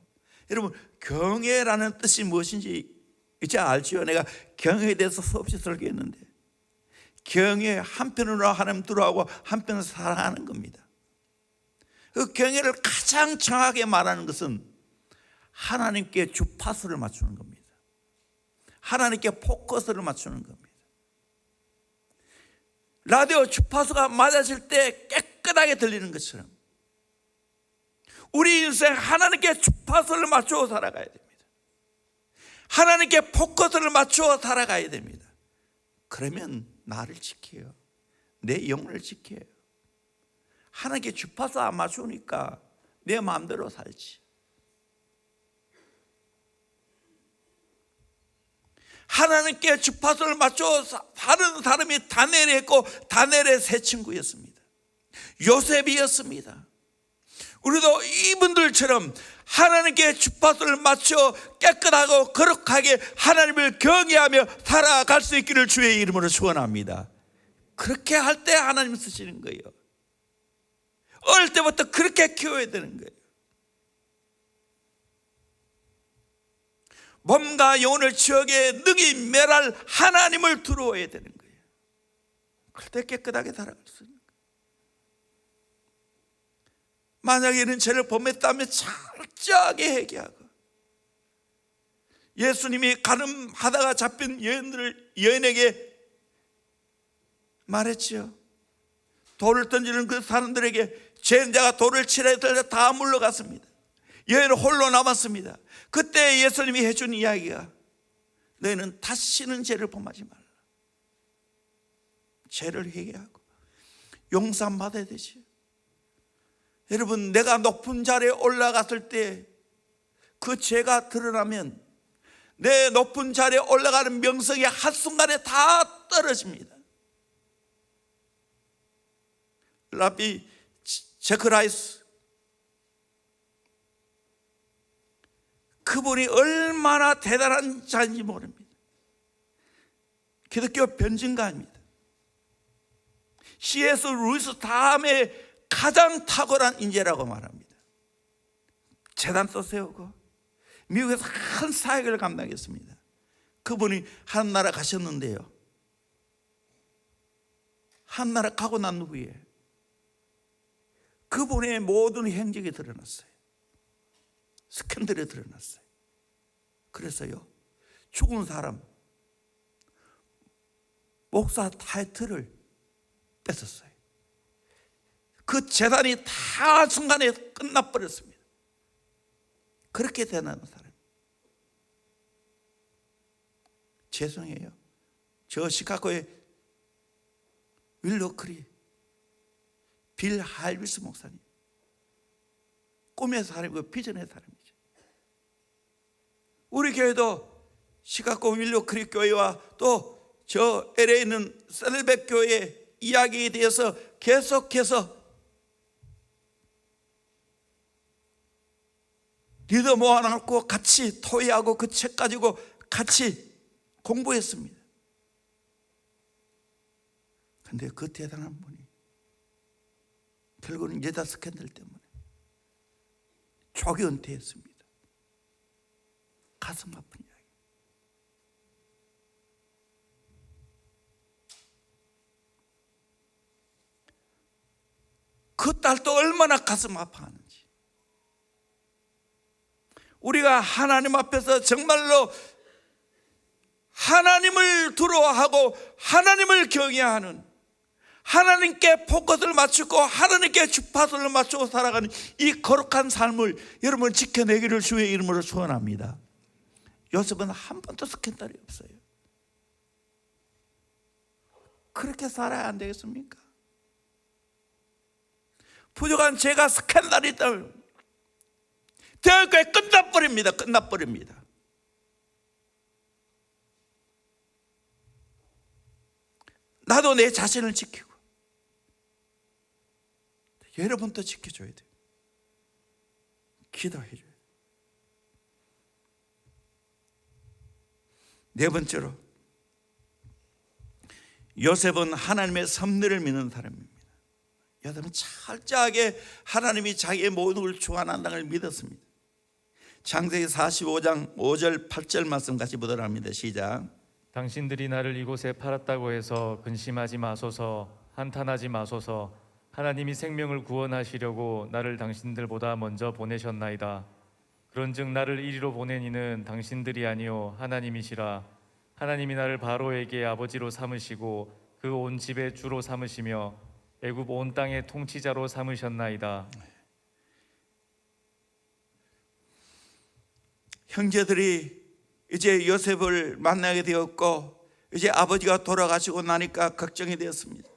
여러분, 경외라는 뜻이 무엇인지 이제 알지요? 내가 경외에 대해서 수없이 설교했는데, 경외 한편으로 하나님 두려워하고 한편으로 사랑하는 겁니다. 그 경외를 가장 정확하게 말하는 것은 하나님께 주파수를 맞추는 겁니다. 하나님께 포커스를 맞추는 겁니다. 라디오 주파수가 맞아질 때 깨끗하게 들리는 것처럼 우리 인생 하나님께 주파수를 맞추어 살아가야 됩니다. 하나님께 포커스를 맞추어 살아가야 됩니다. 그러면 나를 지켜요. 내 영혼을 지켜요. 하나님께 주파수 안 맞추니까 내 마음대로 살지. 하나님께 주파수를 맞춰 사는 사람이 다니엘이었고 다니엘의 세 친구였습니다. 요셉이었습니다. 우리도 이분들처럼 하나님께 주파수를 맞춰 깨끗하고 거룩하게 하나님을 경외하며 살아갈 수 있기를 주의 이름으로 축원합니다. 그렇게 할 때 하나님 쓰시는 거예요. 어릴 때부터 그렇게 키워야 되는 거예요. 몸과 영혼을 지옥에 능히 멸할 하나님을 두려워해야 되는 거예요. 그때 깨끗하게 살아갈 수 있는 거예요. 만약에 이런 죄를 범했다면 철저하게 회개하고, 예수님이 가늠하다가 잡힌 여인에게 말했죠. 돌을 던지는 그 사람들에게 죄인자가 돌을 치려 들자 다 물러갔습니다. 여인은 홀로 남았습니다. 그때 예수님이 해준 이야기가 너희는 다시는 죄를 범하지 말라. 죄를 회개하고 용서받아야 되지. 여러분, 내가 높은 자리에 올라갔을 때 그 죄가 드러나면 내 높은 자리에 올라가는 명성이 한순간에 다 떨어집니다. 라비 제크라이스, 그분이 얼마나 대단한 자인지 모릅니다. 기독교 변증가입니다. C.S. 루이스 다음에 가장 탁월한 인재라고 말합니다. 재단도 세우고 미국에서 큰 사역을 감당했습니다. 그분이 한 나라 가셨는데요, 한 나라 가고 난 후에 그분의 모든 행적이 드러났어요. 스캔들이 드러났어요. 그래서요, 죽은 사람 목사 타이틀을 뺏었어요. 그 재단이 다 한순간에 끝나버렸습니다. 그렇게 대단한 사람. 죄송해요, 저 시카고의 윌로크리 빌 할비스 목사님, 꿈의 사람이고 비전의 사람이죠. 우리 교회도 시카고 윌로크리 교회와 또 저 LA에 있는 셀백 교회 이야기에 대해서 계속해서 리더 모아놓고 같이 토의하고 그 책 가지고 같이 공부했습니다. 근데 그 대단한 분이 결국은 여자 스캔들 때문에 조기 은퇴했습니다. 가슴 아픈 이야기. 그 딸도 얼마나 가슴 아파하는지. 우리가 하나님 앞에서 정말로 하나님을 두려워하고 하나님을 경외하는, 하나님께 포커스를 맞추고 하나님께 주파수를 맞추고 살아가는 이 거룩한 삶을 여러분 지켜내기를 주의 이름으로 소원합니다. 요셉은 한 번도 스캔들이 없어요. 그렇게 살아야 안 되겠습니까? 부족한 제가 스캔들이 있다면 대학교에 끝나버립니다. 나도 내 자신을 지키고 여러분도 지켜줘야 돼요. 기도해줘야 돼요. 네 번째로, 요셉은 하나님의 섭리를 믿는 사람입니다. 요셉은 철저하게 하나님이 자기의 모든 걸 주관한다는 걸 믿었습니다. 창세기 45장 5절 8절 말씀 같이 보도록 합니다. 시작. 당신들이 나를 이곳에 팔았다고 해서 근심하지 마소서, 한탄하지 마소서. 하나님이 생명을 구원하시려고 나를 당신들보다 먼저 보내셨나이다. 그런즉 나를 이리로 보낸 이는 당신들이 아니요 하나님이시라. 하나님이 나를 바로에게 아버지로 삼으시고 그 온 집의 주로 삼으시며 애굽 온 땅의 통치자로 삼으셨나이다. 형제들이 이제 요셉을 만나게 되었고 이제 아버지가 돌아가시고 나니까 걱정이 되었습니다.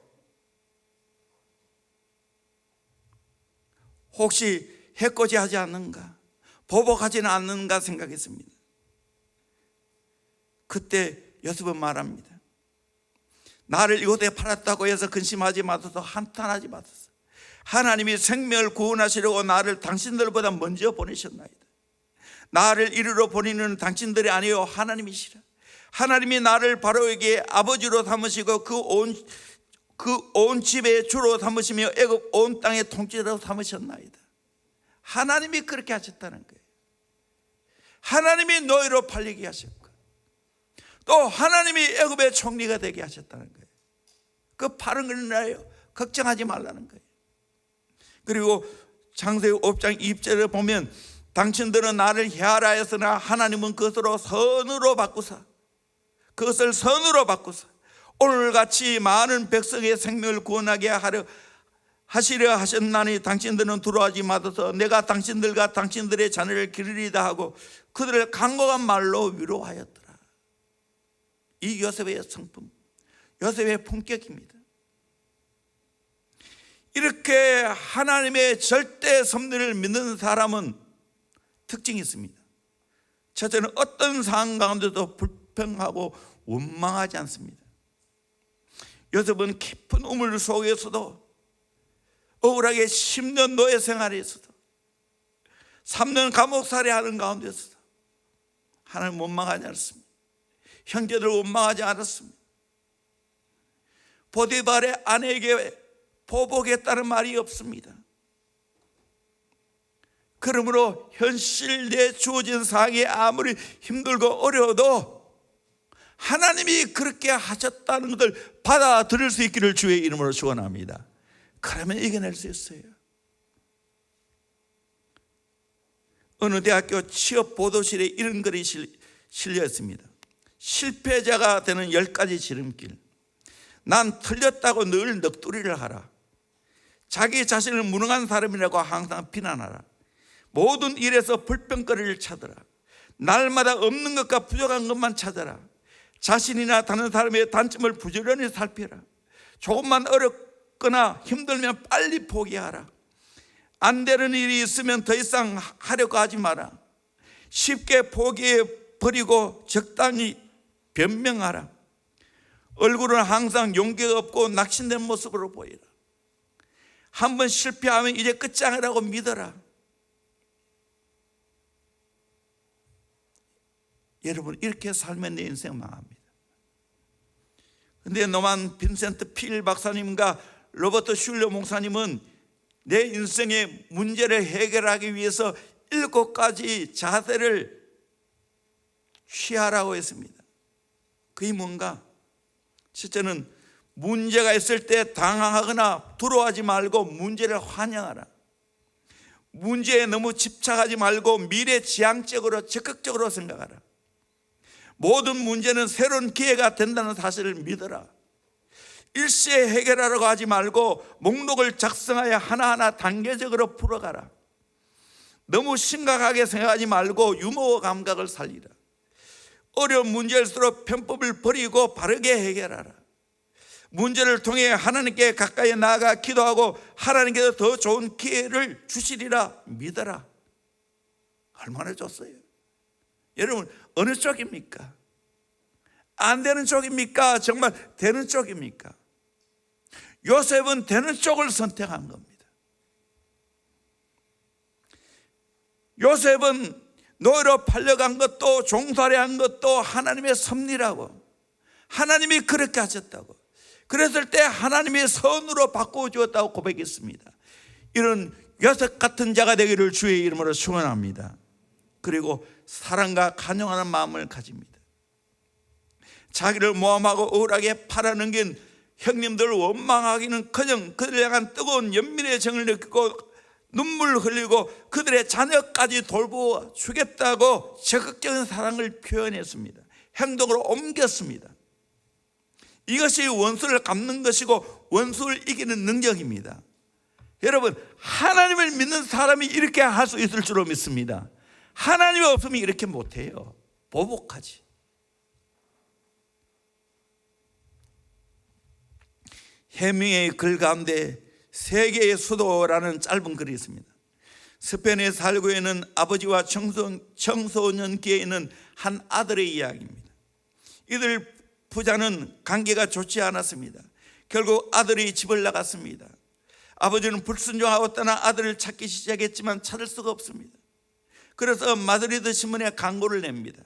혹시 해코지하지 않는가, 보복하지는 않는가 생각했습니다. 그때 요셉은 말합니다. 나를 이곳에 팔았다고 해서 근심하지 마소서, 한탄하지 마소서. 하나님이 생명을 구원하시려고 나를 당신들보다 먼저 보내셨나이다. 나를 이리로 보내는 당신들이 아니요 하나님이시라. 하나님이 나를 바로에게 아버지로 삼으시고 그 온 집의 주로 삼으시며 애굽 온 땅의 통치자로 삼으셨나이다. 하나님이 그렇게 하셨다는 거예요. 하나님이 노예로 팔리게 하셨고 또 하나님이 애굽의 총리가 되게 하셨다는 거예요. 그 파는 걸 인하여 걱정하지 말라는 거예요. 그리고 창세기 5장 2절을 보면 당신들은 나를 해하라 했으나 하나님은 그것을 선으로 바꾸사 오늘같이 많은 백성의 생명을 구원하게 하시려 하셨나니 당신들은 두려워하지 마소서. 내가 당신들과 당신들의 자녀를 기르리다 하고 그들을 강곡한 말로 위로하였더라. 이 요셉의 성품, 요셉의 품격입니다. 이렇게 하나님의 절대 섭리를 믿는 사람은 특징이 있습니다. 첫째는 어떤 상황 가운데도 불평하고 원망하지 않습니다. 요셉은 깊은 우물 속에서도 억울하게 10년 노예 생활에서도 3년 감옥살이 하는 가운데서도 하나님 원망하지 않았습니다. 형제들 원망하지 않았습니다. 보디발의 아내에게 보복했다는 말이 없습니다. 그러므로 현실 내 주어진 상황이 아무리 힘들고 어려워도 하나님이 그렇게 하셨다는 것을 받아들일 수 있기를 주의 이름으로 축원합니다. 그러면 이겨낼 수 있어요. 어느 대학교 취업 보도실에 이런 글이 실려 있습니다. 실패자가 되는 10가지 지름길. 난 틀렸다고 늘 넋두리를 하라. 자기 자신을 무능한 사람이라고 항상 비난하라. 모든 일에서 불평거리를 찾으라. 날마다 없는 것과 부족한 것만 찾아라. 자신이나 다른 사람의 단점을 부지런히 살펴라. 조금만 어렵거나 힘들면 빨리 포기하라. 안 되는 일이 있으면 더 이상 하려고 하지 마라. 쉽게 포기해버리고 적당히 변명하라. 얼굴은 항상 용기가 없고 낙심된 모습으로 보이라. 한번 실패하면 이제 끝이 아니라고 믿어라. 여러분, 이렇게 살면 내 인생 망합니다. 근데 노만 빈센트 필 박사님과 로버트 슐러 목사님은 내 인생의 문제를 해결하기 위해서 7가지 자세를 취하라고 했습니다. 그게 뭔가? 첫째는 문제가 있을 때 당황하거나 두려워하지 말고 문제를 환영하라. 문제에 너무 집착하지 말고 미래지향적으로 적극적으로 생각하라. 모든 문제는 새로운 기회가 된다는 사실을 믿어라. 일시에 해결하려고 하지 말고 목록을 작성하여 하나하나 단계적으로 풀어가라. 너무 심각하게 생각하지 말고 유머 감각을 살리라. 어려운 문제일수록 편법을 버리고 바르게 해결하라. 문제를 통해 하나님께 가까이 나아가 기도하고 하나님께서 더 좋은 기회를 주시리라 믿어라. 얼마나 좋았어요. 여러분, 어느 쪽입니까? 안 되는 쪽입니까? 정말 되는 쪽입니까? 요셉은 되는 쪽을 선택한 겁니다. 요셉은 노예로 팔려간 것도 종살이한 것도 하나님의 섭리라고, 하나님이 그렇게 하셨다고, 그랬을 때 하나님의 선으로 바꾸어 주었다고 고백했습니다. 이런 요셉 같은 자가 되기를 주의 이름으로 축원합니다. 그리고 사랑과 간용하는 마음을 가집니다. 자기를 모함하고 억울하게 팔아넘긴 형님들을 원망하기는커녕 그들을 향한 뜨거운 연민의 정을 느끼고 눈물을 흘리고 그들의 자녀까지 돌보아 주겠다고 적극적인 사랑을 표현했습니다. 행동으로 옮겼습니다. 이것이 원수를 갚는 것이고 원수를 이기는 능력입니다. 여러분, 하나님을 믿는 사람이 이렇게 할 수 있을 줄로 믿습니다. 하나님이 없으면 이렇게 못해요. 보복하지. 해밍의 글 가운데 세계의 수도라는 짧은 글이 있습니다. 스페인에 살고 있는 아버지와 청소년기에 있는 한 아들의 이야기입니다. 이들 부자는 관계가 좋지 않았습니다. 결국 아들이 집을 나갔습니다. 아버지는 불순종하고 떠나 아들을 찾기 시작했지만 찾을 수가 없습니다. 그래서 마드리드 신문에 광고를 냅니다.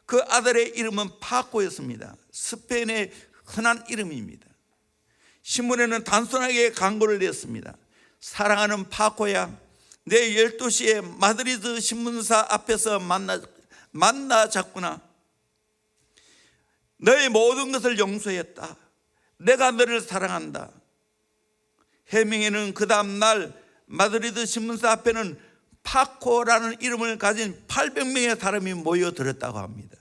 그 아들의 이름은 파코였습니다. 스페인의 흔한 이름입니다. 신문에는 단순하게 광고를 냈습니다. 사랑하는 파코야, 내일 12시에 마드리드 신문사 앞에서 만나자꾸나. 너의 모든 것을 용서했다. 내가 너를 사랑한다. 해밍에는 그 다음날 마드리드 신문사 앞에는 파코라는 이름을 가진 800명의 사람이 모여들었다고 합니다.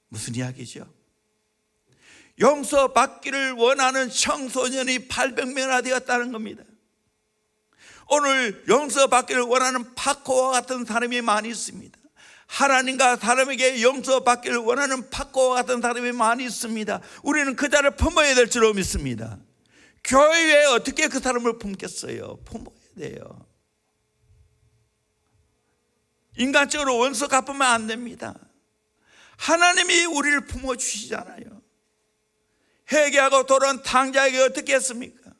무슨 이야기죠? 용서받기를 원하는 청소년이 800명이나 되었다는 겁니다. 오늘 용서받기를 원하는 파코와 같은 사람이 많이 있습니다. 하나님과 사람에게 용서받기를 원하는 파코와 같은 사람이 많이 있습니다. 우리는 그 자를 품어야 될 줄로 믿습니다. 교회에 어떻게 그 사람을 품겠어요? 품어야 돼요. 인간적으로 원수 갚으면 안 됩니다. 하나님이 우리를 품어주시잖아요. 회개하고 돌아온 탕자에게 어떻게 했습니까?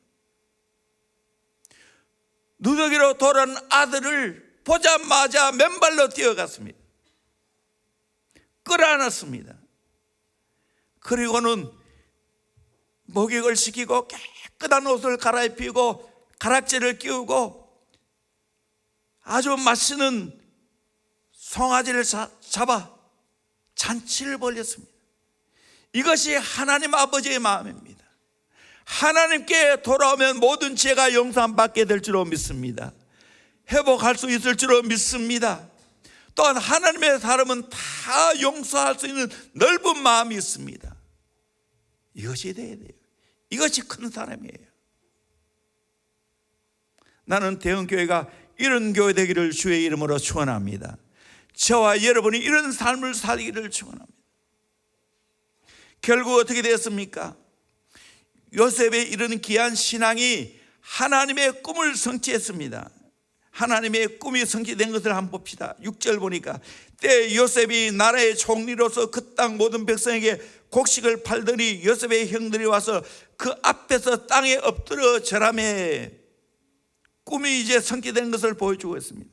누더기로 돌아온 아들을 보자마자 맨발로 뛰어갔습니다. 끌어안았습니다. 그리고는 목욕을 시키고 깨끗한 옷을 갈아입히고 가락지를 끼우고 아주 맛있는 송아지를 잡아 잔치를 벌였습니다. 이것이 하나님 아버지의 마음입니다. 하나님께 돌아오면 모든 죄가 용서받게 될 줄로 믿습니다. 회복할 수 있을 줄로 믿습니다. 또한 하나님의 사람은 다 용서할 수 있는 넓은 마음이 있습니다. 이것이 돼야 돼요. 이것이 큰 사람이에요. 나는 대형교회가 이런 교회 되기를 주의 이름으로 축원합니다. 저와 여러분이 이런 삶을 살기를 축원합니다. 결국 어떻게 되었습니까? 요셉의 이런 귀한 신앙이 하나님의 꿈을 성취했습니다. 하나님의 꿈이 성취된 것을 한번 봅시다. 6절 보니까 때 요셉이 나라의 총리로서 그 땅 모든 백성에게 곡식을 팔더니 요셉의 형들이 와서 그 앞에서 땅에 엎드려 절하며 꿈이 이제 성취된 것을 보여주고 있습니다.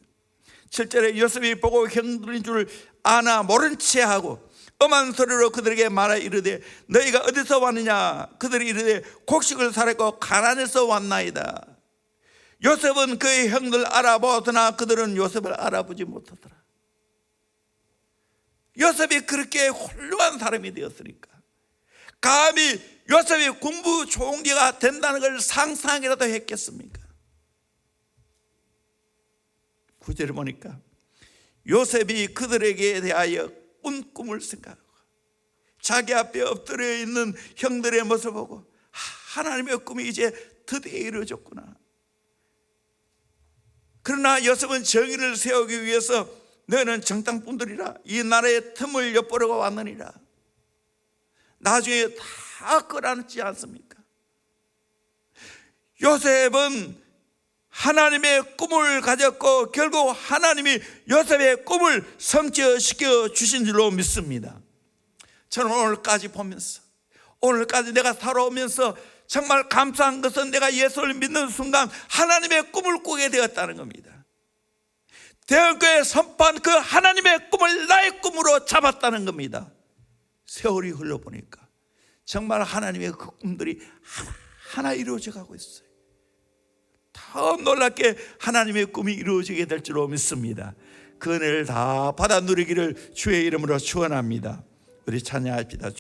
7절에 요셉이 보고 형들인 줄 아나 모른 채 하고 엄한 소리로 그들에게 말하 이르되 너희가 어디서 왔느냐? 그들이 이르되 곡식을 사려고 가나안에서 왔나이다. 요셉은 그의 형들 알아보더나 그들은 요셉을 알아보지 못하더라. 요셉이 그렇게 훌륭한 사람이 되었으니까 감히 요셉이 군부 총리가 된다는 걸 상상이라도 했겠습니까? 9절에 보니까 요셉이 그들에게 대하여 꾼 꿈을 생각하고 자기 앞에 엎드려 있는 형들의 모습을 보고 하나님의 꿈이 이제 드디어 이루어졌구나. 그러나 요셉은 정의를 세우기 위해서 너희는 정탐꾼들이라 이 나라의 틈을 엿보려고 왔느니라. 나중에 다 끌어안지 않습니까? 요셉은 하나님의 꿈을 가졌고 결국 하나님이 요셉의 꿈을 성취시켜 주신 줄로 믿습니다. 저는 오늘까지 보면서 오늘까지 내가 살아오면서 정말 감사한 것은 내가 예수를 믿는 순간 하나님의 꿈을 꾸게 되었다는 겁니다. 대형교회 선포한 그 하나님의 꿈을 나의 꿈으로 잡았다는 겁니다. 세월이 흘러보니까 정말 하나님의 그 꿈들이 하나하나 이루어져 가고 있어요. 더 놀랍게 하나님의 꿈이 이루어지게 될 줄로 믿습니다. 그 은혜를 다 받아 누리기를 주의 이름으로 축원합니다. 우리 찬양합시다.